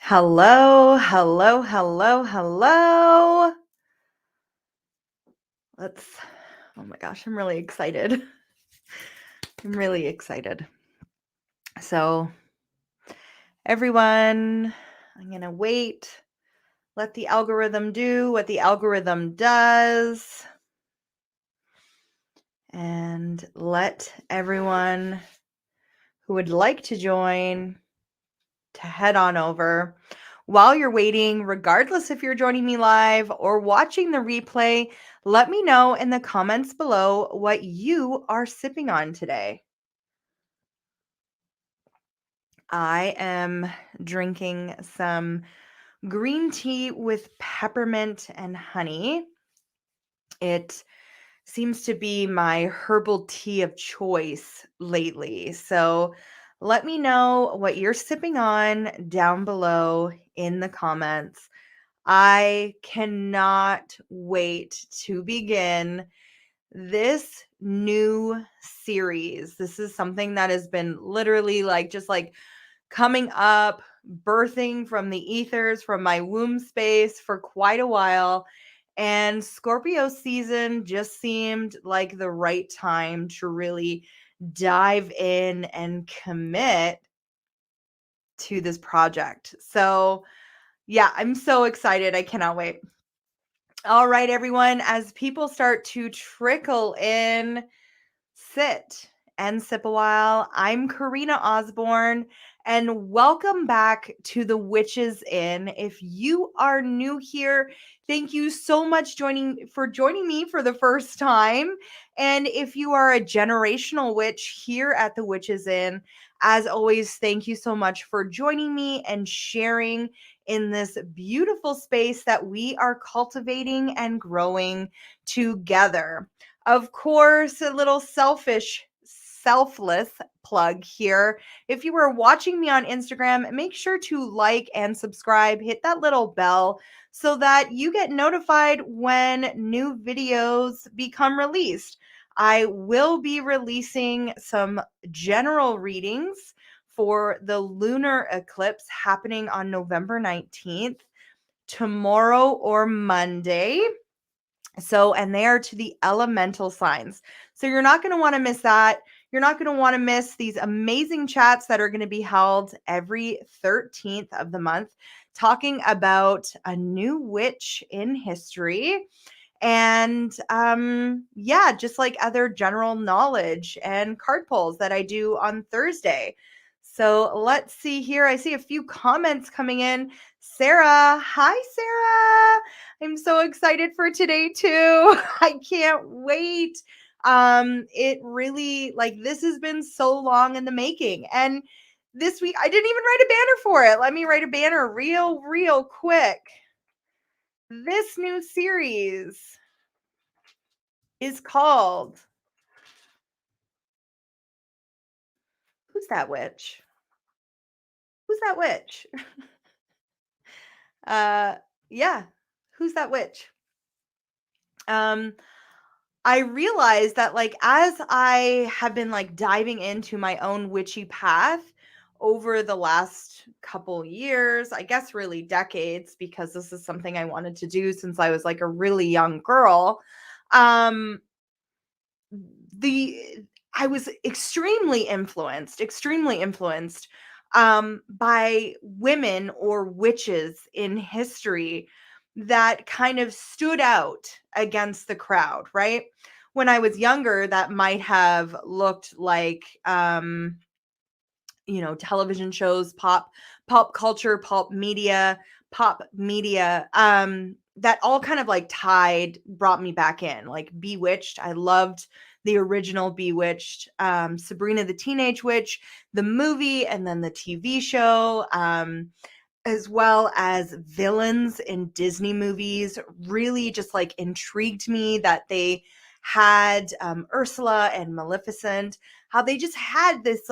Hello, hello, hello, hello. Oh my gosh, I'm really excited. I'm really excited. So, everyone, I'm going to wait, let the algorithm do what the algorithm does, and let everyone who would like to join to head on over. While you're waiting, regardless if you're joining me live or watching the replay, let me know in the comments below what you are sipping on today. I am drinking some green tea with peppermint and honey. It seems to be my herbal tea of choice lately. So let me know what you're sipping on down below in the comments. I cannot wait to begin this new series. This is something that has been literally just coming up, birthing from the ethers, from my womb space for quite a while. And Scorpio season just seemed like the right time to really dive in and commit to this project. So, yeah, I'm so excited. I cannot wait. All right, everyone, as people start to trickle in, sit and sip a while. I'm Karina Osborne, and welcome back to the Witches Inn. If you are new here, thank you so much for joining me for the first time. And if you are a generational witch here at the Witches Inn, as always, thank you so much for joining me and sharing in this beautiful space that we are cultivating and growing together. Of course, a little selfless plug here. If you are watching me on Instagram, make sure to like and subscribe, hit that little bell so that you get notified when new videos become released. I will be releasing some general readings for the lunar eclipse happening on November 19th, tomorrow or Monday. So, and they are to the elemental signs. So you're not going to want to miss that. You're not going to want to miss these amazing chats that are going to be held every 13th of the month, talking about a new witch in history. And yeah, just like other general knowledge and card pulls that I do on Thursday. So let's see here. I see a few comments coming in. Sarah, hi, Sarah. I'm so excited for today too. I can't wait. It really this has been so long in the making. And this week I didn't even write a banner for it. Let me write a banner real quick. This new series is called Who's That Witch? Who's That Witch? uh yeah, Who's That Witch? Um I realized that as I have been diving into my own witchy path over the last couple years, I guess really decades, because this is something I wanted to do since I was a really young girl. Um the I was extremely influenced by women or witches in history that kind of stood out against the crowd, right? When I was younger, that might have looked like television shows, pop culture, pop media, that all kind of brought me back in. Like Bewitched, I loved the original Bewitched, Sabrina the Teenage Witch, the movie, and then the TV show, as well as villains in Disney movies, really just intrigued me that they had Ursula and Maleficent, how they just had this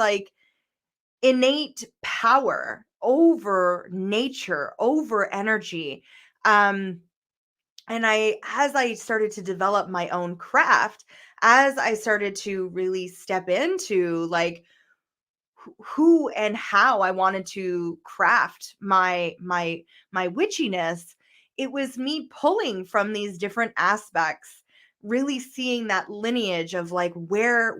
innate power over nature, over energy. Um, and as I started to develop my own craft, as I started to really step into who and how I wanted to craft my witchiness, it was me pulling from these different aspects, really seeing that lineage of like where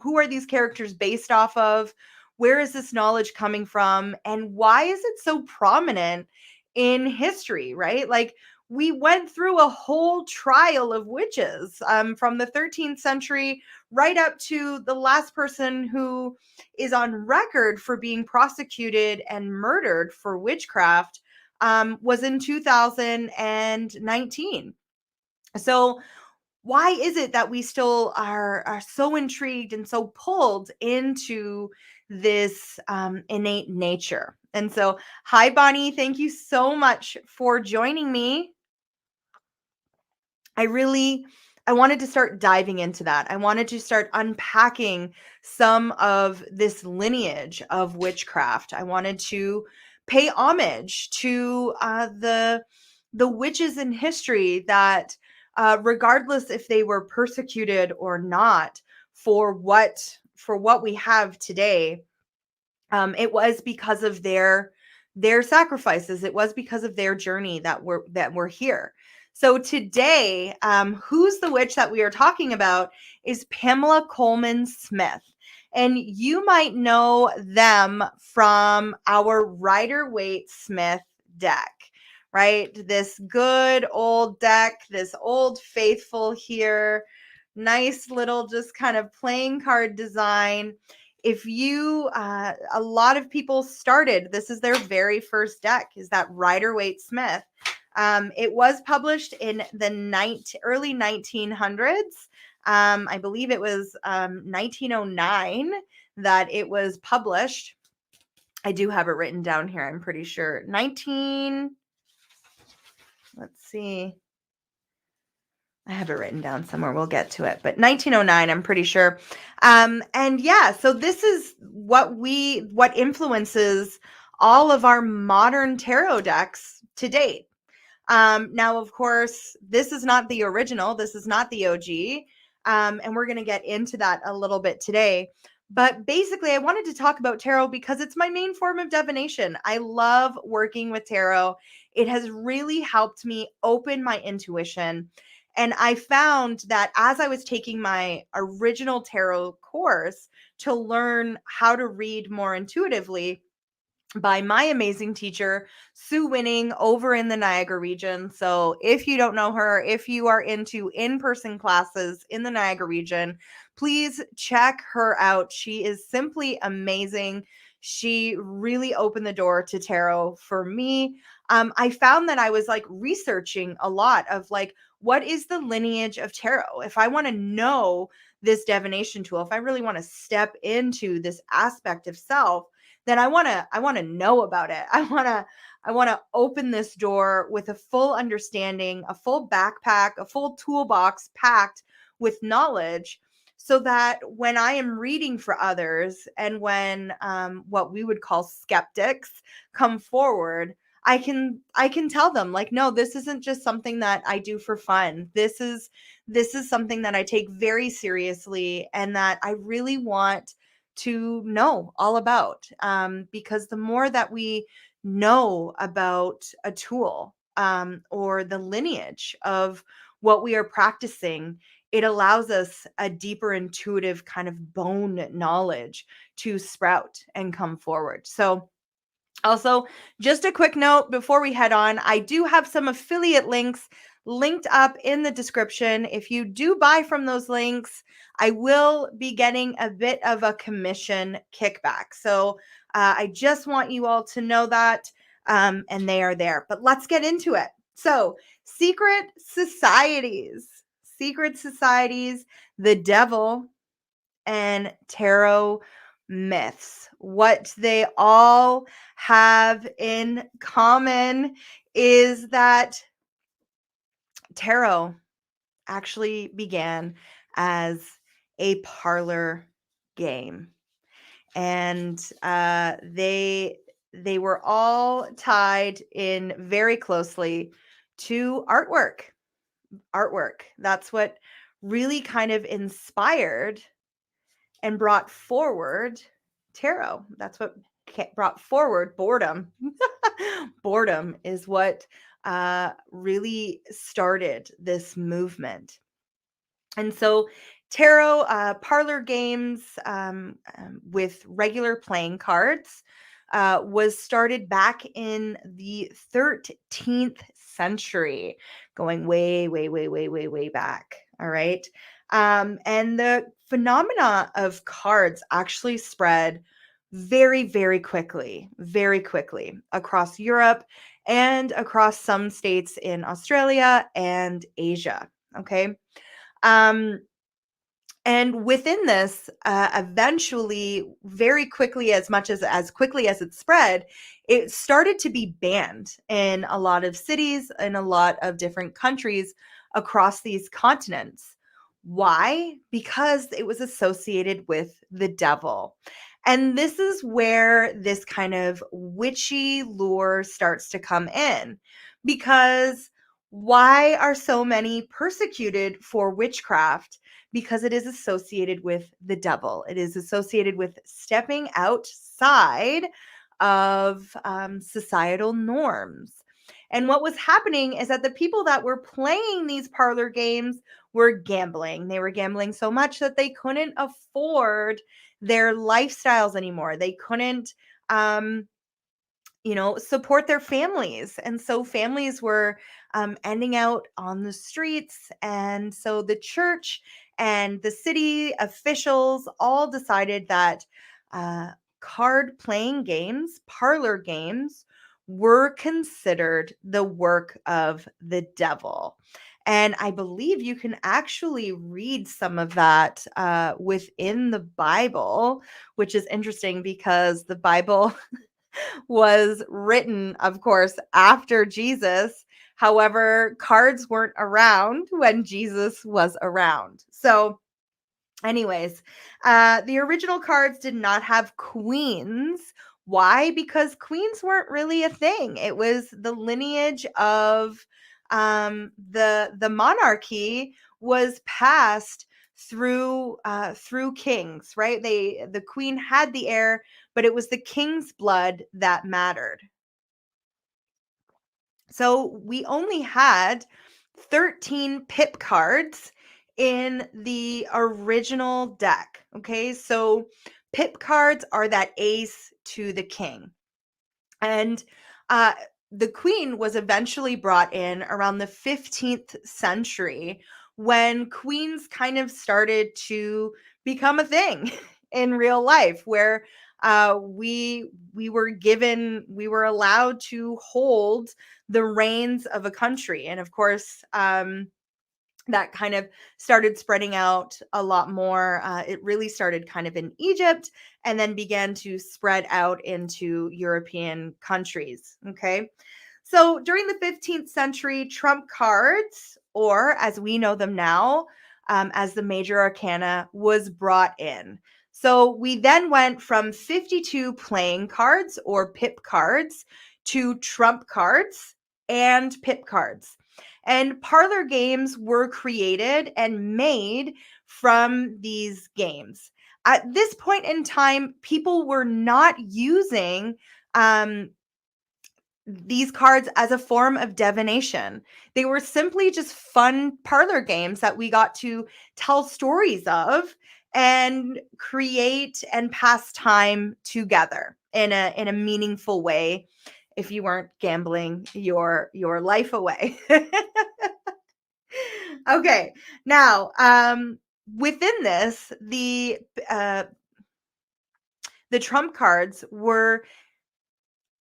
who are these characters based off of? Where is this knowledge coming from? And why is it so prominent in history, right? Like we went through a whole trial of witches from the 13th century right up to the last person who is on record for being prosecuted and murdered for witchcraft was in 2019. So why is it that we still are so intrigued and so pulled into this innate nature? And so, hi, Bonnie. Thank you so much for joining me. I wanted to start diving into that. I wanted to start unpacking some of this lineage of witchcraft. I wanted to pay homage to the witches in history that, regardless if they were persecuted or not, for what we have today, it was because of their sacrifices. It was because of their journey that we're here. So today, who's the witch that we are talking about is Pamela Coleman Smith. And you might know them from our Rider Waite Smith deck, right? This good old deck, this old faithful here, nice little just kind of playing card design. If you a lot of people started, this is their very first deck, is that Rider Waite Smith. It was published in the early 1900s. I believe it was 1909 that it was published. I do have it written down here, I'm pretty sure. Let's see. I have it written down somewhere. We'll get to it. But 1909, I'm pretty sure. And yeah, so this is what influences all of our modern tarot decks to date. Now, of course, this is not the original. This is not the OG. And we're going to get into that a little bit today. But basically, I wanted to talk about tarot because it's my main form of divination. I love working with tarot. It has really helped me open my intuition. And I found that as I was taking my original tarot course to learn how to read more intuitively, by my amazing teacher, Sue Winning, over in the Niagara region. So if you don't know her, if you are into in-person classes in the Niagara region, please check her out. She is simply amazing. She really opened the door to tarot for me. I found that I was like researching a lot of like, what is the lineage of tarot? If I want to know this divination tool, if I really want to step into this aspect of self, then I want to know about it. I want to open this door with a full understanding, a full backpack, a full toolbox packed with knowledge, so that when I am reading for others and when what we would call skeptics come forward, I can tell them like, no, this isn't just something that I do for fun. This is something that I take very seriously and that I really want to know all about, because the more that we know about a tool, or the lineage of what we are practicing, it allows us a deeper intuitive kind of bone knowledge to sprout and come forward. So also, just a quick note before we head on, I do have some affiliate links linked up in the description. If you do buy from those links, I will be getting a bit of a commission kickback. So I just want you all to know that, and they are there. But let's get into it. So, secret societies, the devil, and tarot myths. What they all have in common is that tarot actually began as a parlor game, and they were all tied in very closely to artwork. That's what really kind of inspired and brought forward tarot. That's what brought forward boredom. Boredom is what really started this movement. And so tarot parlor games with regular playing cards was started back in the 13th century, going way, way, way, way, way, way back. All right. And the phenomena of cards actually spread very, very quickly across Europe and across some states in Australia and Asia. Okay. Um, and within this, eventually, very quickly, as quickly as it spread, it started to be banned in a lot of cities, in a lot of different countries across these continents. Why? Because it was associated with the devil. And this is where this kind of witchy lure starts to come in. Because why are so many persecuted for witchcraft? Because it is associated with the devil. It is associated with stepping outside of societal norms. And what was happening is that the people that were playing these parlor games were gambling. They were gambling so much that they couldn't afford their lifestyles anymore. They couldn't support their families. And so families were ending out on the streets. And so the church and the city officials all decided that uh, card playing games, parlor games, were considered the work of the devil. And I believe you can actually read some of that within the Bible, which is interesting because the Bible was written, of course, after Jesus. However, cards weren't around when Jesus was around. So, anyways, the original cards did not have queens. Why? Because queens weren't really a thing. It was the lineage of the monarchy was passed through kings, right? The queen had the heir, but it was the king's blood that mattered. So we only had 13 pip cards in the original deck. Okay, so pip cards are that ace to the king. And uh, the queen was eventually brought in around the 15th century when queens kind of started to become a thing in real life, where we were allowed to hold the reins of a country. And of course, that kind of started spreading out a lot more. It really started kind of in Egypt and then began to spread out into European countries. Okay. So during the 15th century, trump cards, or as we know them now, as the major arcana, was brought in. So we then went from 52 playing cards or pip cards to trump cards and pip cards. And parlor games were created and made from these games. At this point in time, people were not using these cards as a form of divination. They were simply just fun parlor games that we got to tell stories of and create and pass time together in a meaningful way if you weren't gambling your life away. Okay. Now, within this, the trump cards were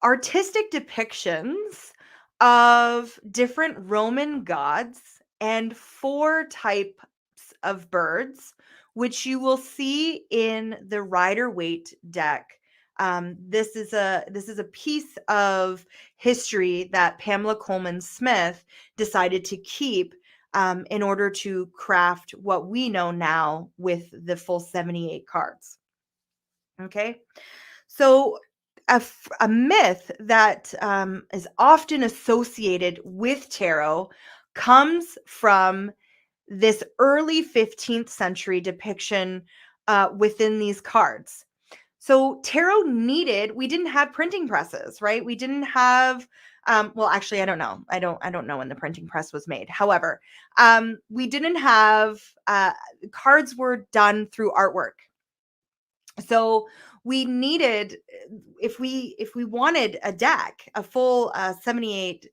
artistic depictions of different Roman gods and four types of birds, which you will see in the Rider Waite deck. This is a piece of history that Pamela Coleman Smith decided to keep in order to craft what we know now with the full 78 cards. Okay. So, a myth that is often associated with tarot comes from this early 15th century depiction within these cards. So tarot we didn't have printing presses, right? We didn't have, well, actually, I don't know. I don't know when the printing press was made. However, we didn't have, cards were done through artwork. So we needed, if we wanted a deck, a full 78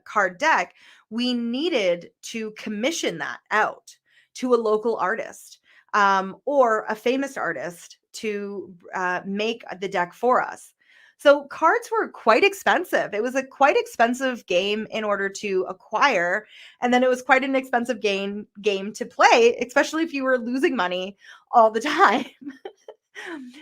card deck, we needed to commission that out to a local artist, or a famous artist to make the deck for us. So cards were quite expensive. It was a quite expensive game in order to acquire, and then it was quite an expensive game to play, especially if you were losing money all the time.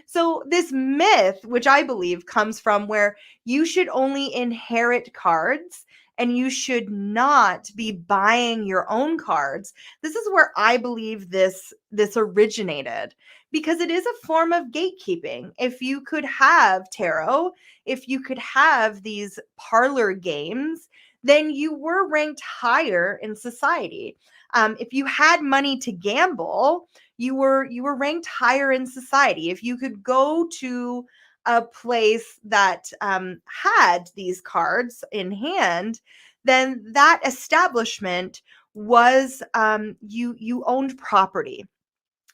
So this myth, which I believe comes from where you should only inherit cards and you should not be buying your own cards. This is where I believe this originated, because it is a form of gatekeeping. If you could have tarot, if you could have these parlor games, then you were ranked higher in society. If you had money to gamble, you were ranked higher in society. If you could go to a place that had these cards in hand, then that establishment was, you owned property.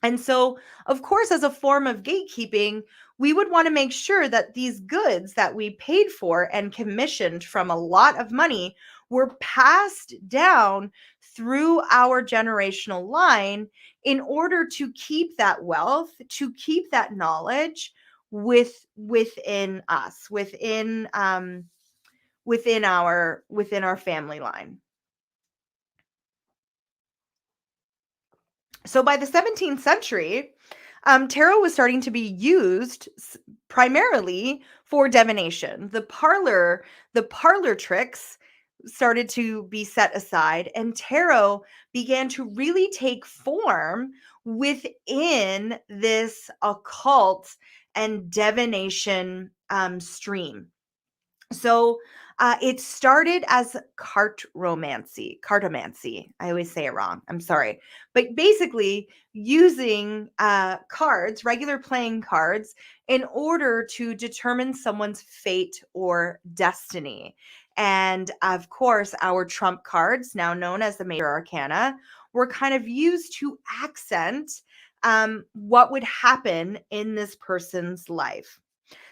And so, of course, as a form of gatekeeping, we would want to make sure that these goods that we paid for and commissioned from a lot of money were passed down through our generational line in order to keep that wealth, to keep that knowledge within us, within our family line. So by the 17th century, tarot was starting to be used primarily for divination. The parlor tricks started to be set aside, and tarot began to really take form within this occult and divination stream. So it started as cartomancy. I always say it wrong. I'm sorry. But basically, using cards, regular playing cards, in order to determine someone's fate or destiny. And of course, our trump cards, now known as the major arcana, were kind of used to accent what would happen in this person's life.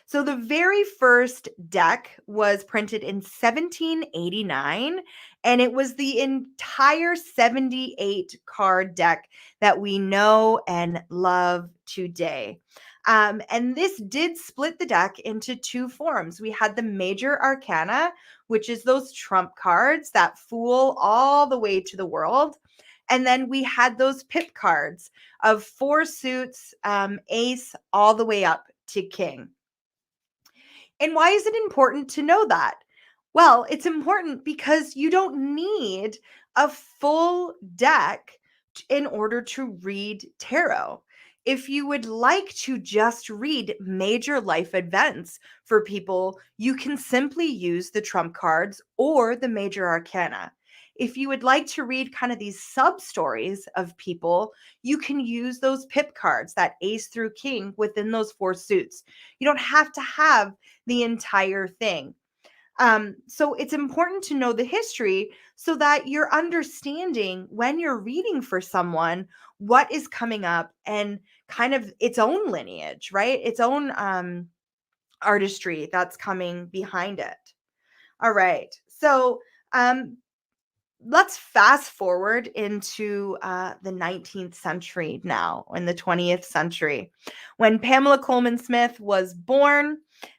So the very first deck was printed in 1789, and it was the entire 78 card deck that we know and love today. And this did split the deck into two forms. We had the major arcana, which is those trump cards that fool all the way to the world. And then we had those pip cards of four suits, ace, all the way up to king. And why is it important to know that? Well, it's important because you don't need a full deck in order to read tarot. If you would like to just read major life events for people, you can simply use the trump cards or the major arcana. If you would like to read kind of these sub stories of people, you can use those pip cards, that ace through king within those four suits. You don't have to have the entire thing. So it's important to know the history so that you're understanding when you're reading for someone what is coming up and kind of its own lineage, right? Its own artistry that's coming behind it. All right. So let's fast forward into the 19th century now, in the 20th century, when Pamela Coleman Smith was born,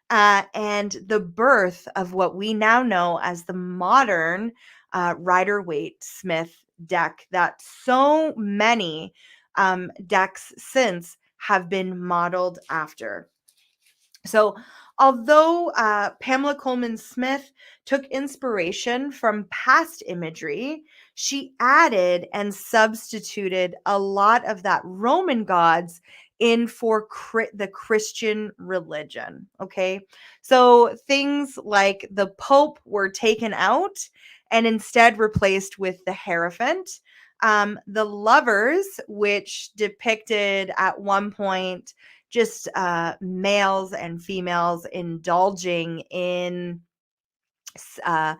and the birth of what we now know as the modern Rider Waite Smith deck that so many decks since have been modeled after. So, although Pamela Coleman Smith took inspiration from past imagery, she added and substituted a lot of that Roman gods in for the Christian religion. Okay. So, things like the Pope were taken out and instead replaced with the Hierophant. The lovers, which depicted at one point just males and females indulging in uh,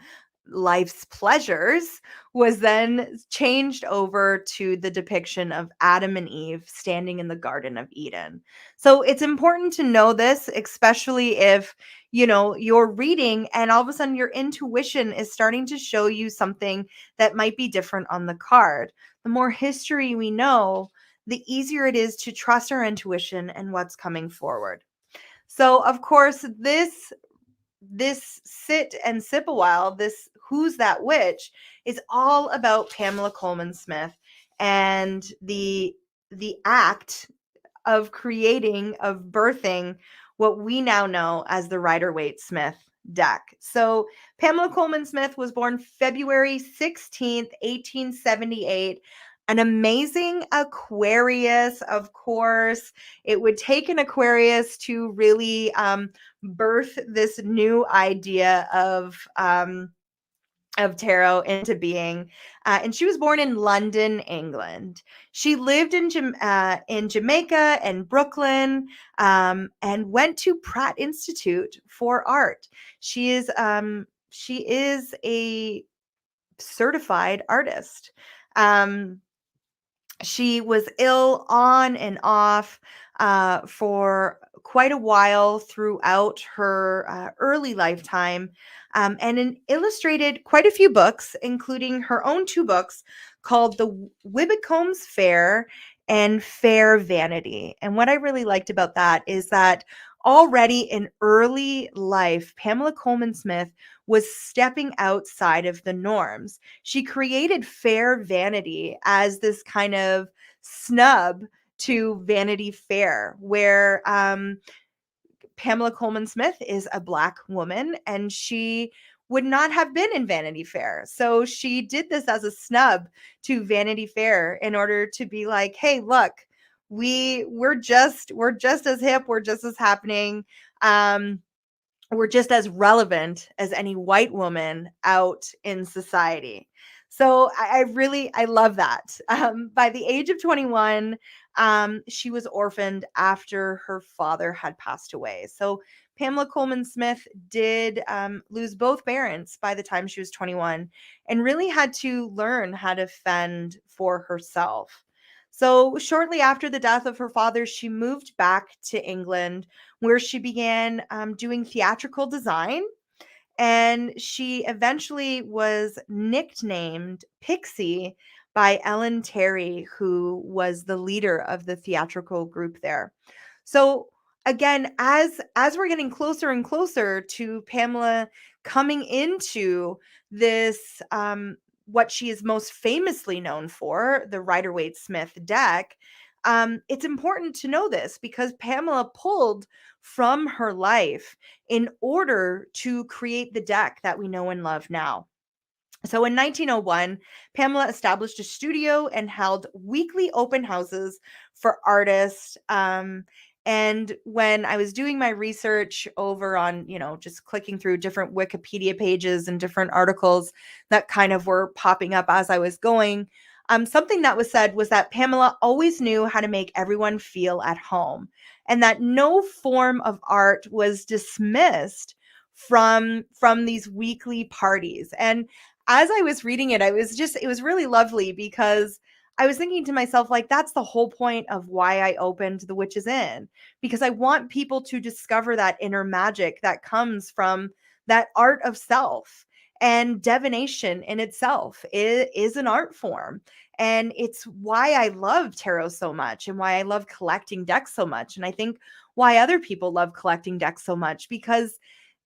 life's pleasures, was then changed over to the depiction of Adam and Eve standing in the Garden of Eden. So it's important to know this, especially if you're reading and all of a sudden your intuition is starting to show you something that might be different on the card. The more history we know, the easier it is to trust our intuition and what's coming forward. So of course, this sit and sip a while, this Who's That Witch, is all about Pamela Coleman Smith and the act of creating, of birthing what we now know as the Rider Waite Smith deck. So Pamela Coleman Smith was born February 16th, 1878. An amazing Aquarius, of course. It would take an Aquarius to really birth this new idea of tarot into being. And she was born in London, England. She lived in Jamaica and Brooklyn, and went to Pratt Institute for Art. She is a certified artist. She was ill on and off for quite a while throughout her early lifetime, and illustrated quite a few books, including her own two books called The Wibbecomb's Fair and Fair Vanity. And what I really liked about that is that already in early life, Pamela Coleman Smith was stepping outside of the norms. She created Fair Vanity as this kind of snub to Vanity Fair, where Pamela Coleman Smith is a Black woman and she would not have been in Vanity Fair. So she did this as a snub to Vanity Fair in order to be like, hey, look, we're just as hip, we're just as happening. We're just as relevant as any white woman out in society. So I love that. By the age of 21, she was orphaned after her father had passed away. So Pamela Coleman Smith did lose both parents by the time she was 21 and really had to learn how to fend for herself. So shortly after the death of her father, she moved back to England, where she began doing theatrical design. And she eventually was nicknamed Pixie by Ellen Terry, who was the leader of the theatrical group there. So again, as we're getting closer and closer to Pamela coming into this, what she is most famously known for, the Rider Waite Smith deck, it's important to know this because Pamela pulled from her life in order to create the deck that we know and love now. So in 1901, Pamela established a studio and held weekly open houses for artists. And when I was doing my research over on, just clicking through different Wikipedia pages and different articles that kind of were popping up as I was going, something that was said was that Pamela always knew how to make everyone feel at home and that no form of art was dismissed from these weekly parties. And as I was reading it, it was really lovely because I was thinking to myself, like, that's the whole point of why I opened The Witch's Inn, because I want people to discover that inner magic that comes from that art of self. And divination in itself is an art form. And it's why I love tarot so much and why I love collecting decks so much. And I think why other people love collecting decks so much, because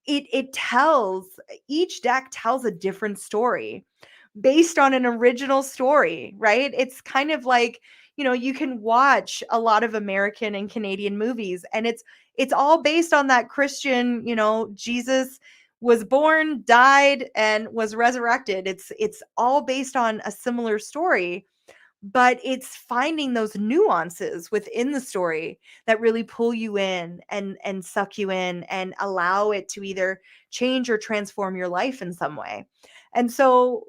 each deck tells a different story based on an original story, right? It's kind of like, you can watch a lot of American and Canadian movies and it's all based on that Christian, Jesus was born, died, and was resurrected. It's all based on a similar story, but it's finding those nuances within the story that really pull you in and suck you in and allow it to either change or transform your life in some way. And so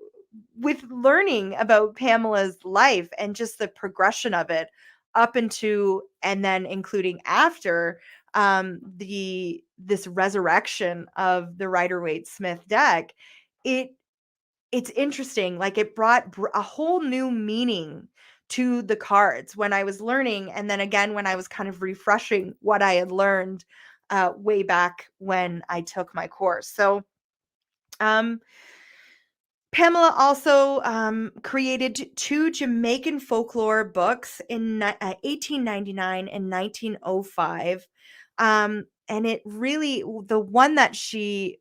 with learning about Pamela's life and just the progression of it up into and then including after the this resurrection of the Rider Waite Smith deck, it it's interesting. Like it brought a whole new meaning to the cards when I was learning, and then again when I was kind of refreshing what I had learned way back when I took my course. So um, Pamela also created two Jamaican folklore books in 1899 and 1905. And it really, the one that she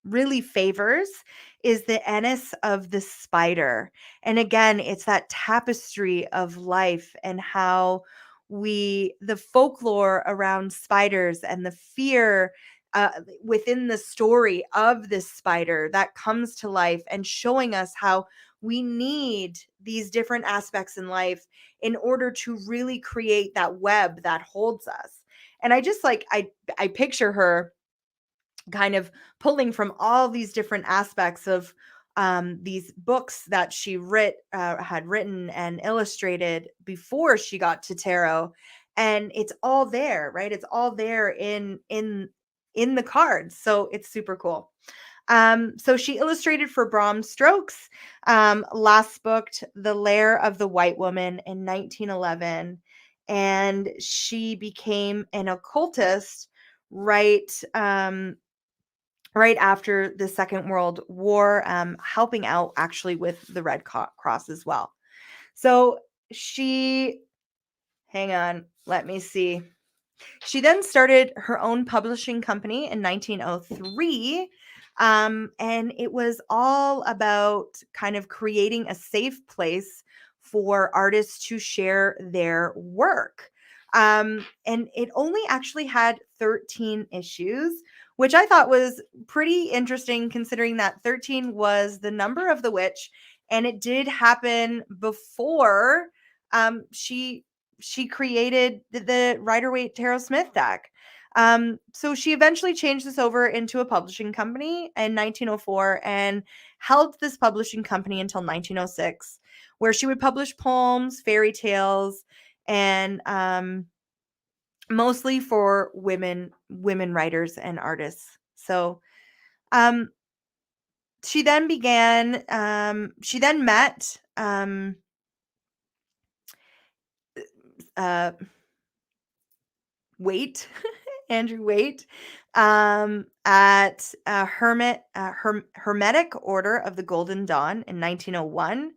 really favors is the Ennis of the Spider. And again, it's that tapestry of life and how the folklore around spiders and the fear uh, within the story of this spider that comes to life and showing us how we need these different aspects in life in order to really create that web that holds us. And I just like I picture her kind of pulling from all these different aspects of these books that she had written and illustrated before she got to tarot, and it's all there, right? It's all there in the cards, so it's super cool. So she illustrated for Bram Stoker's last book, The Lair of the White Woman, in 1911, and she became an occultist right right after the Second World War, helping out actually with the Red Cross as well. So she, hang on, let me see. She then started her own publishing company in 1903. And it was all about kind of creating a safe place for artists to share their work. And it only actually had 13 issues, which I thought was pretty interesting considering that 13 was the number of the witch. And it did happen before she created the Rider Waite Tarot Smith deck. So she eventually changed this over into a publishing company in 1904 and held this publishing company until 1906, where she would publish poems, fairy tales, and mostly for women writers and artists. So um, she then met uh, Waite, Andrew Waite, at Hermetic Order of the Golden Dawn in 1901.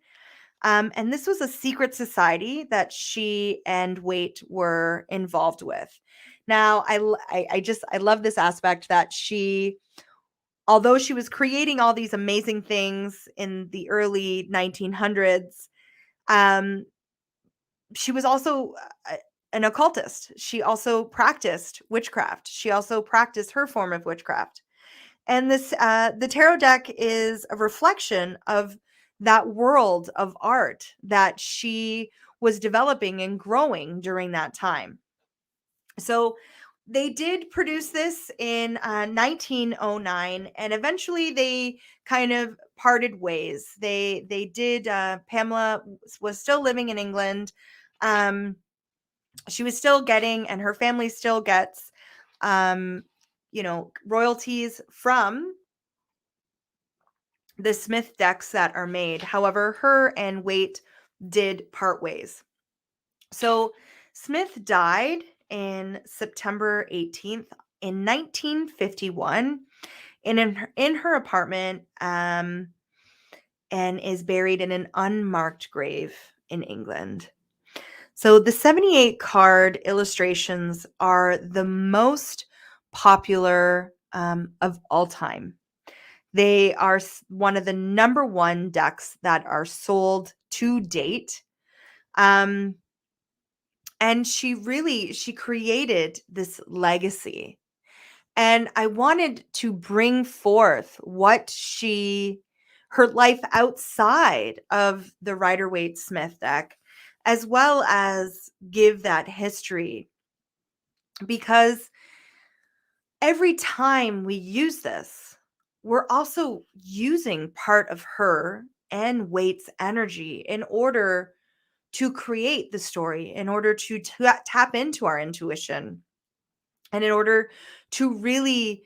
And this was a secret society that she and Waite were involved with. Now, I love this aspect that although she was creating all these amazing things in the early 1900s, um, she was also an occultist. She also practiced witchcraft. She also practiced her form of witchcraft. And the tarot deck is a reflection of that world of art that she was developing and growing during that time. So they did produce this in 1909, and eventually they kind of parted ways. They did. Pamela was still living in England. Um, she was still getting, and her family still gets, um, royalties from the Smith decks that are made. However, her and Waite did part ways. So Smith died in September 18th in 1951 in her apartment, and is buried in an unmarked grave in England. So the 78 card illustrations are the most popular of all time. They are one of the number one decks that are sold to date. And she created this legacy. And I wanted to bring forth her life outside of the Rider Waite Smith deck, as well as give that history, because every time we use this, we're also using part of her and Waite's energy in order to create the story, in order to tap into our intuition, and in order to really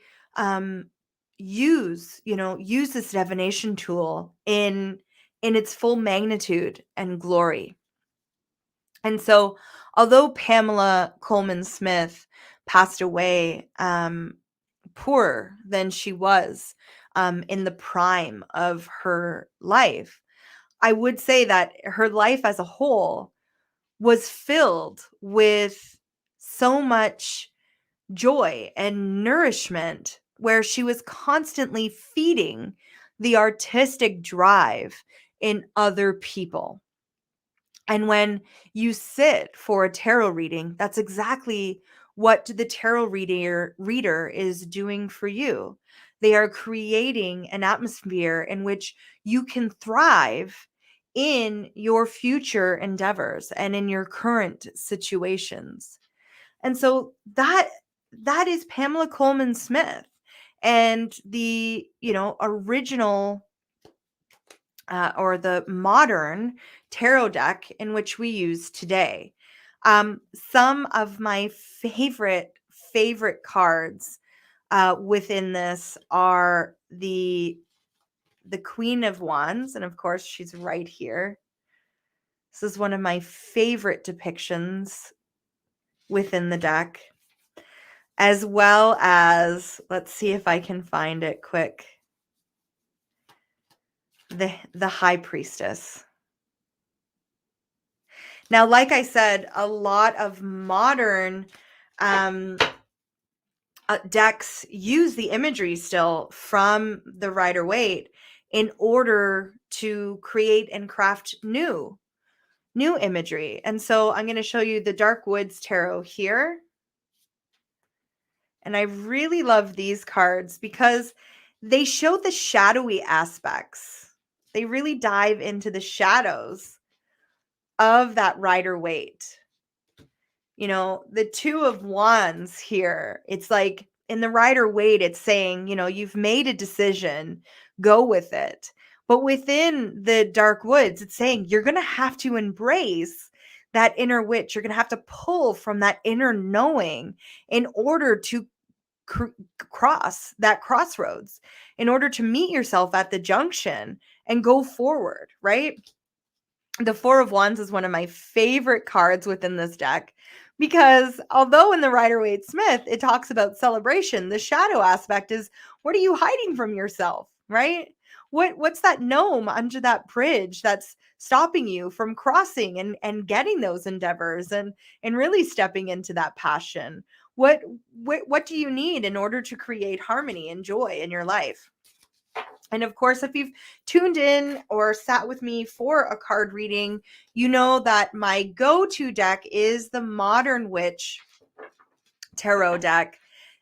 use this divination tool in its full magnitude and glory. And so, although Pamela Coleman Smith passed away poorer than she was in the prime of her life, I would say that her life as a whole was filled with so much joy and nourishment, where she was constantly feeding the artistic drive in other people. And when you sit for a tarot reading, that's exactly what the tarot reader is doing for you. They are creating an atmosphere in which you can thrive in your future endeavors and in your current situations. And so that is Pamela Coleman Smith, and the original or the modern tarot deck in which we use today. Some of my favorite cards within this are the Queen of Wands, and of course she's right here. This is one of my favorite depictions within the deck, as well as, let's see if I can find it quick, the High Priestess. Now, like I said, a lot of modern decks use the imagery still from the Rider Waite in order to create and craft new imagery. And so I'm going to show you the Dark Woods Tarot here. And I really love these cards because they show the shadowy aspects. They really dive into the shadows of that Rider Waite. The Two of Wands here, it's like in the Rider Waite, it's saying, you've made a decision, go with it. But within the Dark Woods, it's saying you're going to have to embrace that inner witch. You're going to have to pull from that inner knowing in order to cross that crossroads, in order to meet yourself at the junction and go forward, right? The Four of Wands is one of my favorite cards within this deck, because although in the Rider Waite Smith it talks about celebration, the shadow aspect is, what are you hiding from yourself, right? What's that gnome under that bridge that's stopping you from crossing and getting those endeavors and really stepping into that passion? What do you need in order to create harmony and joy in your life? And of course, if you've tuned in or sat with me for a card reading, you know that my go-to deck is the Modern Witch Tarot deck.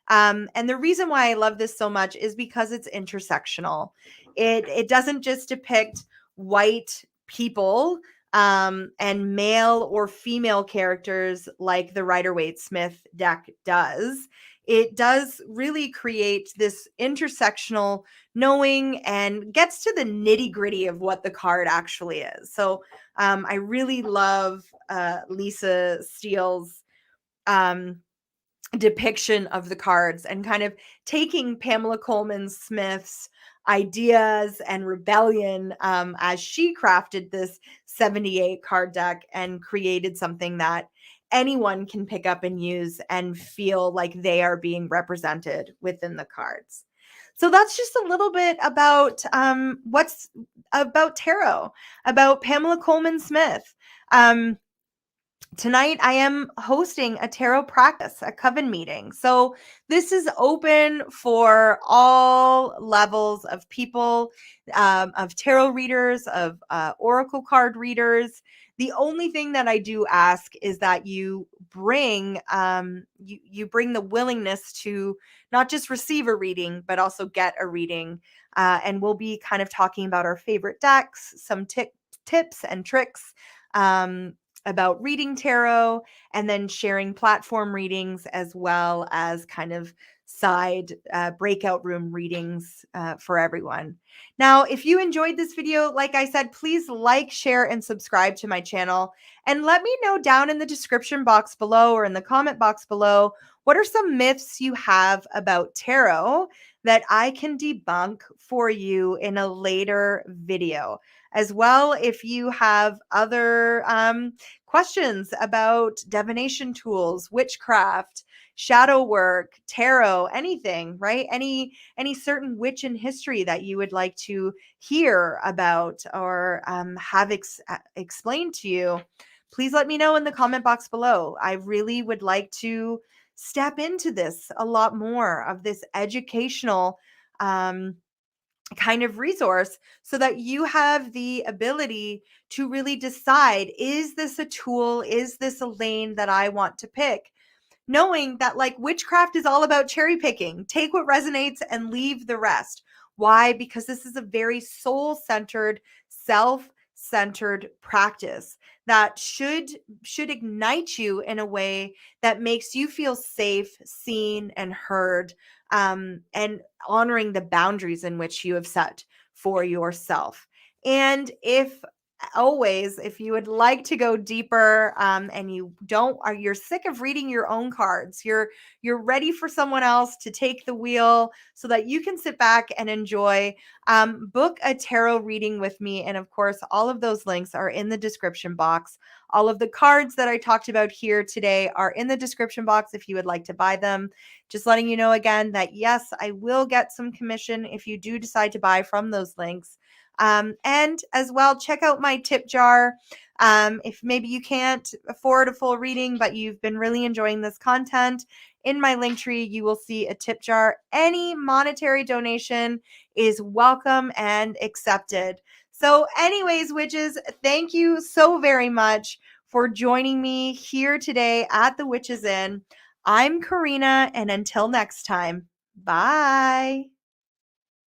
And the reason why I love this so much is because it's intersectional. It doesn't just depict white people and male or female characters like the Rider Waite Smith deck does. It does really create this intersectional knowing and gets to the nitty gritty of what the card actually is. So I really love Lisa Steele's depiction of the cards and kind of taking Pamela Coleman Smith's ideas and rebellion as she crafted this 78 card deck and created something that anyone can pick up and use and feel like they are being represented within the cards. So that's just a little bit about what's about tarot, about Pamela Coleman Smith. Tonight, I am hosting a tarot practice, a coven meeting. So this is open for all levels of people, of tarot readers, of oracle card readers. The only thing that I do ask is that you bring you bring the willingness to not just receive a reading, but also get a reading. And we'll be kind of talking about our favorite decks, some tips and tricks. About reading tarot, and then sharing platform readings, as well as kind of side breakout room readings for everyone. Now, if you enjoyed this video, like I said, please like, share, and subscribe to my channel. And let me know down in the description box below or in the comment box below, what are some myths you have about tarot that I can debunk for you in a later video? As well, if you have other questions about divination tools, witchcraft, shadow work, tarot, anything, right? Any certain witch in history that you would like to hear about or have explained to you, please let me know in the comment box below. I really would like to step into this a lot more of this educational kind of resource so that you have the ability to really decide, is this a tool? Is this a lane that I want to pick? Knowing that like witchcraft is all about cherry picking. Take what resonates and leave the rest. Why? Because this is a very soul-centered, self-centered practice that should ignite you in a way that makes you feel safe, seen, and heard, and honoring the boundaries in which you have set for yourself. And if you would like to go deeper, and you're sick of reading your own cards, you're ready for someone else to take the wheel so that you can sit back and enjoy, book a tarot reading with me. And of course, all of those links are in the description box. All of the cards that I talked about here today are in the description box if you would like to buy them. Just letting you know again that yes, I will get some commission if you do decide to buy from those links. And as well, check out my tip jar. If maybe you can't afford a full reading, but you've been really enjoying this content, in my link tree, you will see a tip jar. Any monetary donation is welcome and accepted. So anyways, witches, thank you so very much for joining me here today at the Witches Inn. I'm Karina, and until next time, bye.